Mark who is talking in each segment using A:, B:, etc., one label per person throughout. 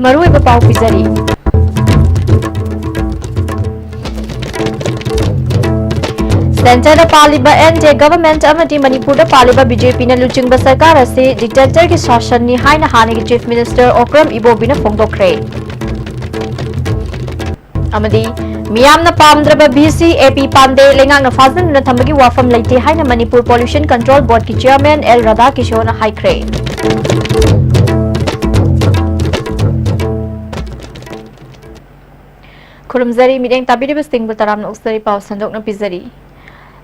A: मरुइबा पाउ पिजरी सेंटर पालिबा एनजे गवर्नमेंट अमदी मणिपुर पालिबा बीजेपी ने लुचिंग सरकार असे डिक्टेटर की शासन नि हाइना हाने की चीफ मिनिस्टर ओक्रम इबोबी ने फोंदोखरे अमदी मियामना पामद्रबा बीसी एपी पांडे लेंगांगना फाजन न थंबगी वाफम लेते हाइना मणिपुर पॉल्यूशन कंट्रोल बोर्ड की चेयरमैन एल राधा किशोर ने हाइख्रे खुरमजरी मिरेंग ताबिरिब सिंह तराम उक्सरी पाव संदोक न पिजरी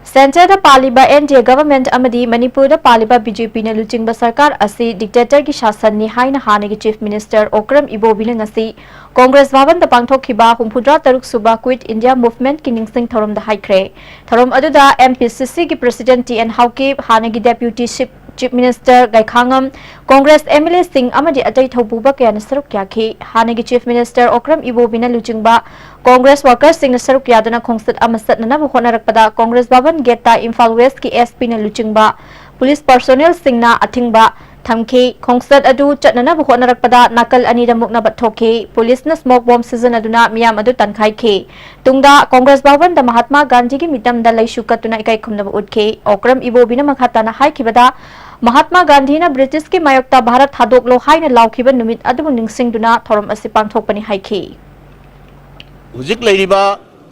A: सेंटर पालिबा एनजे गवर्नमेंट अमदी मणिपुर पालिबा बीजेपी ने लुचिंग सरकार असी डिक्टेटर की शासन नि हाइना हाने की चीफ मिनिस्टर ओक्रम इबोबी ने ngasi कांग्रेस भवन द पांगथोखिबा 63 सुबा क्विट इंडिया मूवमेंट की निंगसिंग थरम द हाइख्रे थरम अदुदा एमपीसीसी की प्रेसिडेंट टी एन हाउकी हाने की deputy chief minister Gaikhangam Congress MLA Singh अमदी अतै थौबुबा कयान सरुक क्याखि हाने की चीफ मिनिस्टर ओक्रम इबोबी ने लुचिंगबा कांग्रेस वर्कर्स सिंह सरुक क्यादना खोंसत अमसत नना होनरकपदा कांग्रेस भवन गेटा इम्फाल वेस्ट की एसपी ने लुचिंगबा पुलिस पर्सोनेल सिंहना अथिंगबा थमखि खोंसत अदु चटनना होनरकपदा नाकल अनिदा मुकना थोखि पुलिस न स्मोक बॉम्ब सीजन अदुना मियाम अदु तनखाइखि तुंगदा कांग्रेस भवन द महात्मा गांधी की मितम द लैसु कतुना इकाई खुमनब उठखि ओक्रम इबोबीना मखाताना हाइखिबदा महात्मा गांधी ने ब्रिटिश की मायोक्ता भारत थादोकलो हाइना लाउखिबा नुमित अदुबु निंगसिंगदुना थोरम असि पांगथोकपनि हाइखि
B: हुजिक लैरिबा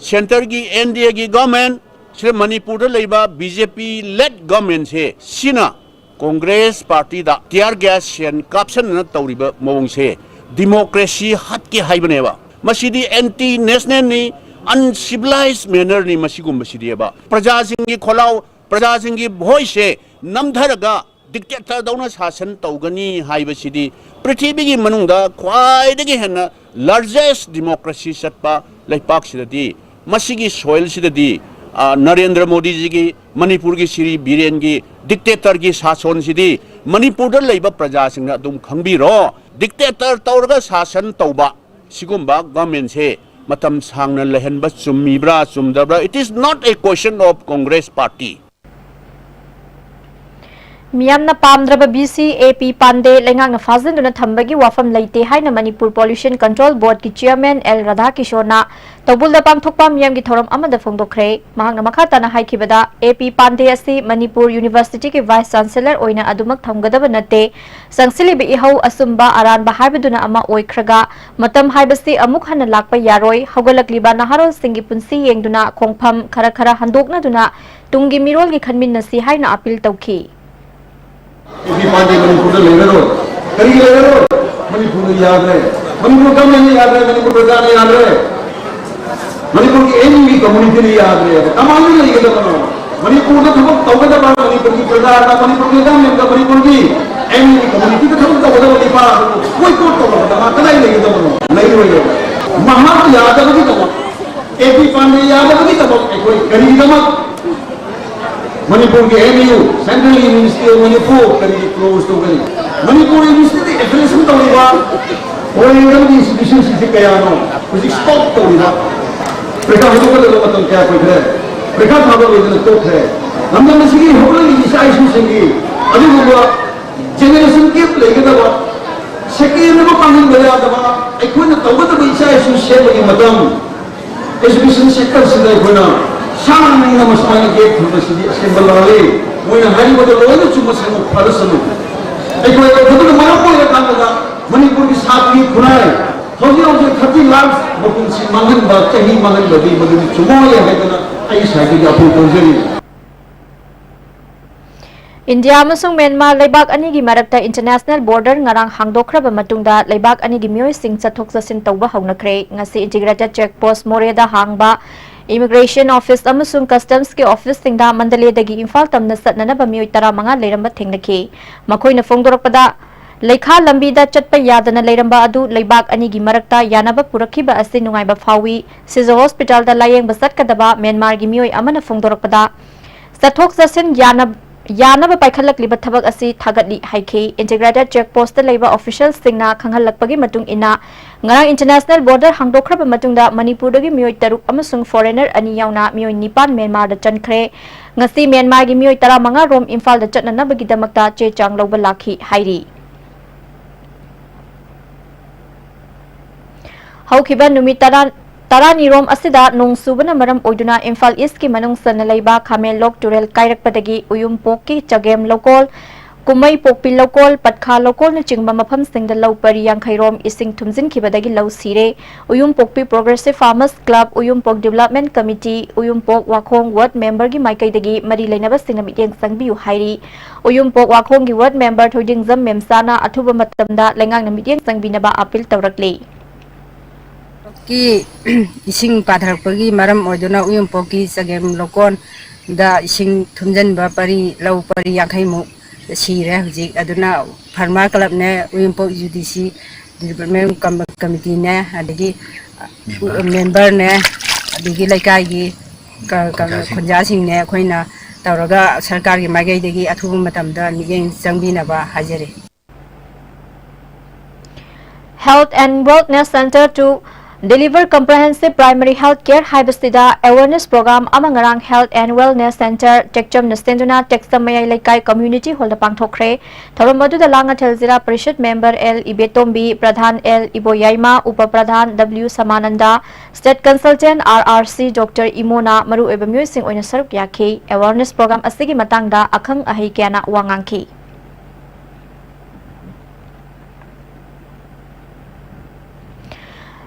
B: सेंटर की एनडीए की गवर्नमेंट से मणिपुर लेबा बीजेपी लेड गवर्नमेंट से सिना कांग्रेस पार्टी दा टियर गैस सेन काप्सन न तौरिबा मवंग से डेमोक्रेसी हट के हाइबनेबा मसीदी एंटी नेशनल नि अनसिविलाइज मैनर नि मसीगुम बसिदिबा प्रजा सिंगी खोलाव प्रजा सिंगी वॉइस से नमधरगा डिक्टेटर दौना शासन तौगनी हाइबसिदी पृथ्वी की मनुंगदा ख्वाइदगी हेना लार्जेस्ट डेमोक्रेसी सत्पा लेपाक सिददी मसीगी सोइल सिददी नरेंद्र मोदी जी की मणिपुर की श्री बीरेन की डिक्टेटर की शासन सिदी मणिपुर लेबा प्रजा सिंह अदुम खंगबिरो डिक्टेटर तौरगा शासन तौबा सिगुम्बा गवर्नमेंट से मतम सांगना लहनबा चुम्मीब्रा चुमदब्रा it is not a question of Congress party
A: मियामना पामद्रब बीसी एपी पांडे लेंगांगना फाजन थंबगी वाफम लेते हाइना मणिपुर पॉल्यूशन कंट्रोल बोर्ड की चेयरमैन एल राधा किशोरना तौबुल पांगथोकपा मियाम की थोरम अमदा फोंदोखरे महांगना मखाताना हाइखिबदा एपी पांडे असि मणिपुर यूनिवर्सिटी के वाइस चांसलर ओइना अदुमक थमगदब नते संगसिलिबि इहौ असुंबा अरानबा हाइबदुना अमा ओइख्रगा मतम हाइबसि अमुक हन लाकपा यारोय हौगलकलिबा नहारोल सिंगी पुंसी येंगदुना खोंगफम खरा खरा हंदोकनादुना तुंगी मिरोल की खनमिन्नसि हाइना अपील तौखि
C: एपी पांडे मणिपुर लेगरो करी लेगरो मणिपुर याद है मणिपुर गवर्नमेंट याद है मणिपुर प्रजा ने याद है मणिपुर की एनवी कम्युनिटी ने याद है तमाम ने लेके तो मणिपुर का थबक तौबदा बा मणिपुर की प्रजा का मणिपुर के गवर्नमेंट का मणिपुर की एनवी कम्युनिटी का थबक तौबदा बा दीपा कोई कोट तो तमा कदाई लेके तो नहीं होएगा महान यादव की तबक एपी पांडे यादव की तबक कोई करी तबक मणिपुर के MU central university of Manipur करी क्लोज तो करी मणिपुर यूनिवर्सिटी एफिलिएशन तौरिबा और इंडियन इंस्टीट्यूशन से कयानो कुछ स्टॉप तौरिबा प्रेखा होतो को मतम क्या कोई है प्रेखा भागो वेदन तो है हमने मसीगी होगल इसा इशू संगी अभी वो जनरेशन के लेके दबा सेकेंड में पानी बया दबा एकोन तौबत इसा इशू से लगी मतम एजुकेशन सेक्टर से देखोना शांति नमस्कार के फुलसिदी असेंबल वाले मोइना हाई बदल लोने चुम संग फरसनु एकोन बदल मणिपुर का कांगदा मणिपुर की साथी खुनाए होजी होजी 30 लाख बकुन सी मंगन बा चही मंगन बदी मदन चुमोय हेगना आई साइकी का फुल तोजरी
A: इंडिया अमसुंग म्यांमार लेबाक अनि की मरक्ता international border ngarang hangdokhraba matungda लेबाक अनि की मियोय सिंग चथोक चसिन तौबा हौनखरे ngasi integrated check post मोरेदा हांगबा इमिग्रेशन ऑफिस अमसुंग कस्टम्स के ऑफिस सिंगदा मंडलेदगी इम्फाल तमना सतननबा मियोय 15 लेरंबा थेंगनखि मखोइना फोंगदोरकपदा लेखा लंबीदा चटपा यादना लेरंबा अदु लेबाक अनि की मरक्ता यानबा पुरखिबा असि नुंगाइबा फावी सिजो हॉस्पिटल दा लायेंग बसतकदबा म्यांमार की मियोय अमना फोंगदोरकपदा चथोक चसिन यानब पाइखलकलिब थबक असि थागतली हाइखे इंटीग्रेटेड चेक पोस्ट लेबा ऑफिशियल सिंगना खंगहलकपगी मतुंग इना ngarang इंटरनेशनल बॉर्डर हांगदोखरब मतुंगदा मणिपुरदगी मियोय 3 अमसुंग फॉरेनर अनि यावना मियोय 9 म्यांमार दा चनखरे ngasi म्यांमार गी मियोय 15 रोम इम्फाल दा चटननबगी दमकता चे चांग लौबा lucky हाइरी Haukiba numit Taranirom asida nung subana maram oiduna Imphal East ki manung sana laiba Khamelok Turel Kairakpadagi Uyumpok ki Chagem Lokol Kumai Pokpil Lokol Patkha Lokol na chingba mafam singda law pari Yangkhairom ising thumjin khibadagi law sire Uyumpokpi Progressive Farmers Club Uyumpok Development Committee Uyumpok Wakhong Ward Member gi maikaidagi mari lainaba singna mityeng sangbiu hairi Uyumpok Wakhong gi Ward Member Thodingjam Memsana athuba matamda lengang na mityeng sangbinaba appeal tawrakle
D: ki ising pathrakpagi maram oiduna Uyumpokki Chagem Lokon da ising thumjanba pari law pari Yangkhaimu sire hujik aduna Farmer Club ne Uyumpok UDC Development Committee ne adigi member ne adigi laikai gi khunja sing ne khoina tawraga sarkar gi magai degi athubu matamda miyeng changbinaba hajare
A: Health and Wellness Center to deliver comprehensive primary health care haibasida awareness program amangarang Health and Wellness Center Tekcham Nastenduna Texamayai Laikai Community Hall da pangthokre thorom aduda langa thelzira parishad member L Ibetombi Pradhan L Iboyaima Upa Pradhan W Samananda State Consultant RRC Dr Imona Maru Ebamyu Sing oina saruk yakhi awareness program asigi matangda akhang ahi kyana wangangki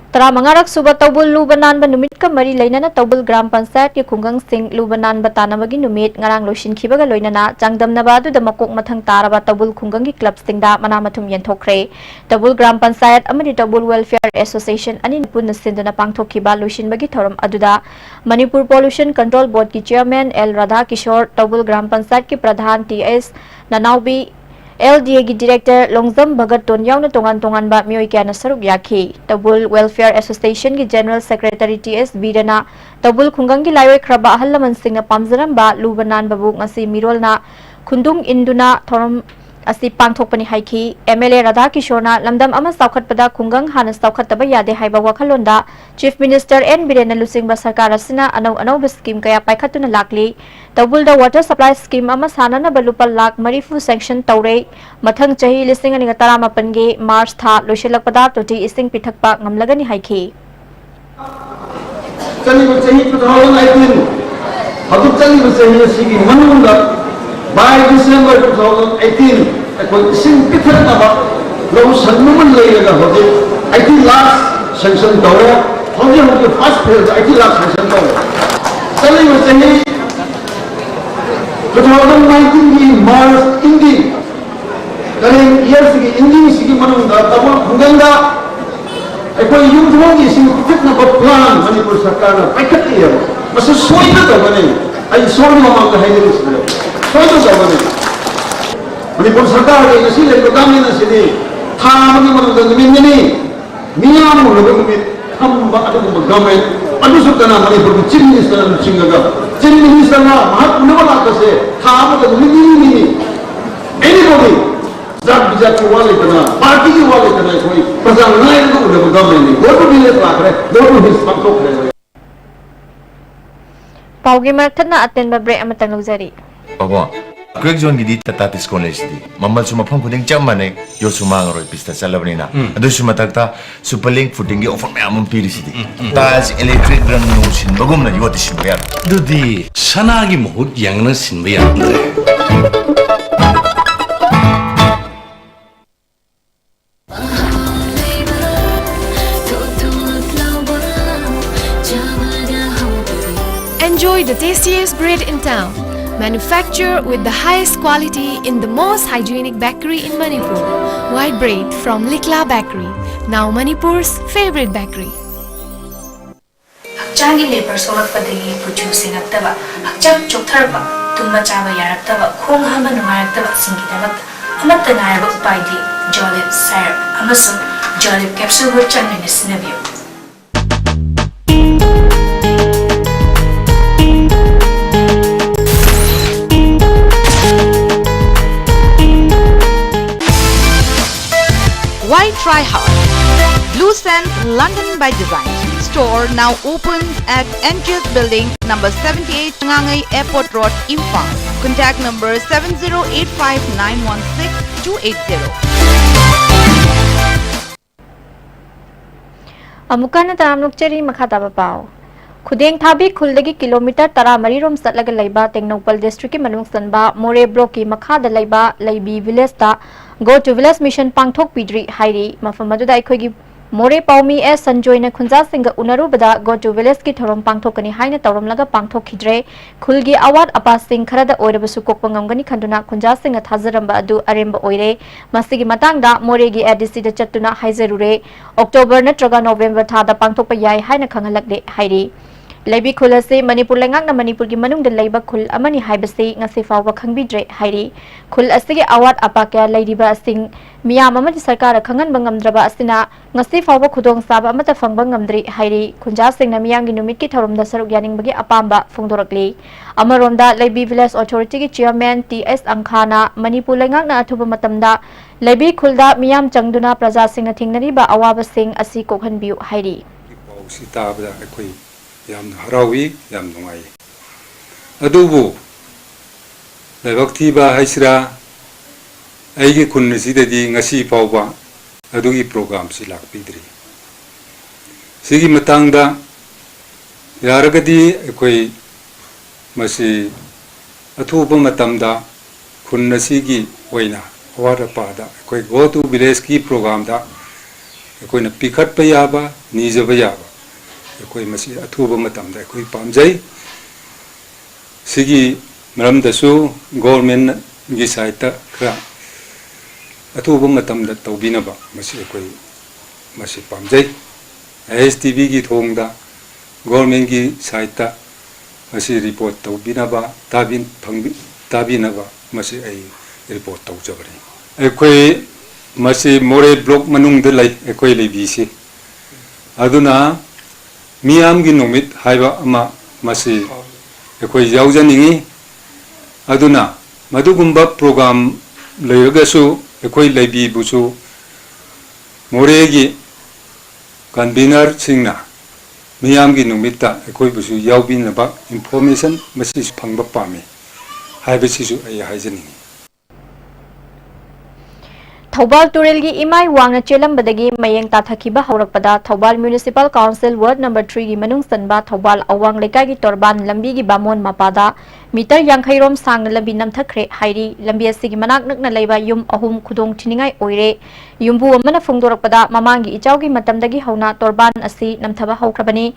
A: Tara mangarak suba Tawbul Lubanan ba numit ka mari lainana Tawbul Gram Panchayat ki khungang sing Lubanan ba tanamagi numit ngarang losin khibaga loinana changdam na ba du da makok mathang taraba Tawbul khungang ki club sing da manamathum yenthokre Tawbul Gram Panchayat amadi Tawbul Welfare Association ani punna sinduna pangthokhiba losin bagi thoram aduda Manipur Pollution Control Board ki chairman L Radha Kishore Tawbul Gram Panchayat ki pradhan TS Nanaubi LDA ki director Longzam Bhagat Ton yauna tongan ba mioi kyana saruk yakhi Tawbul Welfare Association ki general secretary TS Birana Tawbul khungang ki laiwai khraba ahallaman singna pamjaram ba Lubanan babu ngasi mirol na khundung induna thorom asi pangthokpani haiki MLA Radha Kishorna lamdam ama saukhatpada khungang hana saukhataba yade haiba wakhalonda Chief Minister N Birena Lusingba sarkar asina anau scheme kaya paikhatuna lakli Tawbul da water supply scheme ama sanana balupal lak marifu sanction tawre mathang chahi lising ani gatara mapange March tha loiselakpada toti ising pithakpa ngamlagani haiki
C: chali ba chahi 2019 hadu chali ba chahi sigi manunda by December 2018 ekoi ising pithanaba lo sannuman leilaga hoje 18 lakh sanction tawre hoje first phase 18 lakh sanction tawre chali ba chahi 2019 की मार्च इंडी करें year की इंडी की मनोंगा तब खुंगंगा एको यूथों की सिंह कितना plan Manipur सरकार ने packet लिया बस सोई तो बने आई सोई मामा का है नहीं इसमें सोई तो बने मणिपुर सरकार के किसी ले तो काम नहीं सीधे था मनी मनोंगा जमीन नहीं मियाँ मुझे भी हम बात को गवर्नमेंट अनुसुकना मणिपुर की चीफ मिनिस्टर चिंगगा चीफ मिनिस्टर ना महत्वपूर्ण वाला कैसे था मतलब नहीं anybody जात बिजात के वाले करना पार्टी के वाले करना कोई प्रजा नायक को उन्हें गवर्नमेंट नहीं वो तो बिले लाख रहे वो तो हिस्सा पंखों रहे
A: Paugi marthana aten ba break amatang lugzari
E: Babo, Greg John gidi tatatis college di. Mamal suma phang kuding jam mane yo suma ngaro pista salabni na. Adu suma takta superlink footing gi offer me amun piri sidi. Taj electric rang no sin bagum na yoti sin bayar.
F: Dudi sanagi mohut yang na sin bayar andre.
G: Enjoy the tastiest bread in town. Manufactured with the highest quality in the most hygienic bakery in Manipur. White bread from Likla Bakery, now Manipur's favorite bakery.
H: Hakchangi labor solakpadagi producing aktaba, hakchang choktarba, tumba chaba yaraktaba, khong hama nungayaktaba singidabat, amatta nayaba upaidi, jolib syrup, amasung jolib capsule ho changni sinabiyo.
I: Why try hard? Blue Sand London by Design store now open at NGS Building number 78 Ngangai Airport Road, Imphal. Contact number 7085916 280.
A: Amukana taram nukcheri makhataba pao. Khudeng thabi khulegi kilometer tara marirom satlaga laiba Tengnopal district ki manung sanba More block ki makhada laiba Laibi village ta go to village mission pangthok pidri hairi mafamadu da ikhogi More Paumi as Sanjoy na Khunja Singa Unarubada go to village ki thorom pangthokani haina tawram laga pangthok khidre khulgi awat apa sing kharada oirabasu kokpangam khanduna Khunja Singa thajaramba adu aremba oire masigi matangda More gi ADC da chattuna haizarure October natraga November thada pangthokpa yai haina khangalakde hairi Laibi khulase Manipur lengak na Manipur gi manung de laiba khul amani haibase ngasi fawba khangbidre hairi khul asigi awat apa kya laidiba sing miyam amadi sarkar khangan bangamdraba asina ngasi fawba khudong saba amata fangba ngamdri hairi khunja sing na miyam gi numit ki thorom da saruk yaning bagi apamba phungdorakli amaronda Laibi village authority ki chairman TS Angkhana Manipur lengak na athuba matamda Laibi khulda miyam changduna praja sing na thingnari ba awaba sing asi kokhanbiu hairi
J: sitabda ekoi yam harawi yam nungai adubu laibak thiba haisra aigi khunsi dedi ngasi pawba adugi program si lakpidri sigi matangda yaragadi ekoi masi athuba matamda khunnasi gi oina awara pada ekoi go to village ki program da ekoi na pikhat pa yaba nijaba yaba ekoi masi athuba matamda ekoi pamjai sigi maramdasu government gi saita kra athuba matamda tawbinaba masi ekoi masi pamjai STV gi thongda government gi saita masi report tawbinaba tabinaba masi ai report tawjabari ekoi masi More block manung de lai ekoi lebisi aduna miyam gi numit haiba ama masi ekoi yaujaningi aduna madugumba program leiragasu ekoi leibi busu More gi convener singna miyam gi numita ekoi busu yaubinaba information masi phangba pami haibasisu ai haijaningi
A: Thobal Turelgi Imai Wangna Chelambadagi Mayeng Tathakiba Haurakpada Thobal Municipal Council Ward number 3 gi Manung Sanba Thobal Awang Lekai gi Torban Lambi gi Bamon Mapada meter Yankhairom Sang Lambi Namthakre Hairi Lambi asigi Manak Nakna Leiba Yum Ahum Khudong Thiningai Oire Yumbu Amana Phungdorakpada Mamangi Ichaugi Matamdagi Hauna Torban asi Namthaba Haukrabani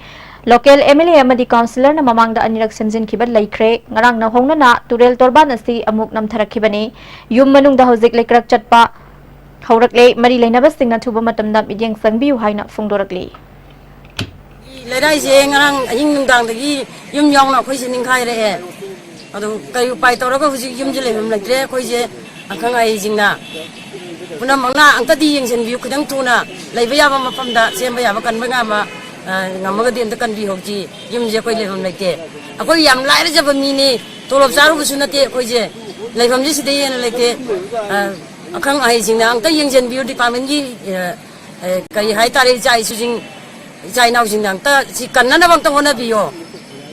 A: Local MLA amadi councillor na mamangda anirak semjin kiba laikre ngarang na hongna na Turel Torban asi amuk namtharakhibani Yum manungda hojik lekrak chatpa Haurakle mari lainaba singna thuba matamda midyang sangbiu haina phungdorakle
D: Lerai je ngarang aying nungdang dagi yum yong na khoi sining khai re adu kai pai toraga huji yum jile mem lakre khoi je akhang ai jingna puna mangna angta di yeng sen biu khudang tuna leiba ya ba mapamda semba ya ba kan ba nga ma ngamaga den ta kan bi hokji yum je khoi le mem lakte akoi yam lai ra jaba mi ni tolop charu bu sunate khoi je leibam ji side yen lakte akhang ai jingna angta yeng sen biu department gi kai hai tare jai su jing jai nau jing nang ta si kan na bang tong na biyo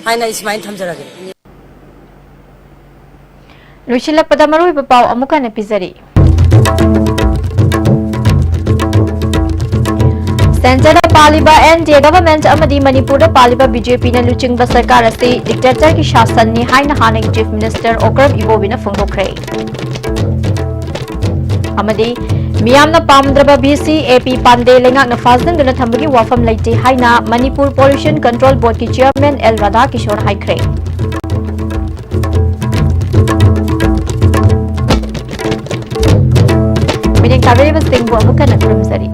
D: hai na ismail thamjarage
A: Lushilak pada marui bapau amukan epizari Center Paliba NDA government amadi Manipur Paliba BJP na luchingba sarkar asi dictator ki shasan ni haina hanai chief minister Okram Ibobina phongdokre amadi Miyamna Pamdraba BC AP Pande lengak na fazan duna thambagi wafam laiti haina Manipur Pollution Control Board ki chairman L Radha Kishore haikre Mening tabiri basting bu amukan na kurumsari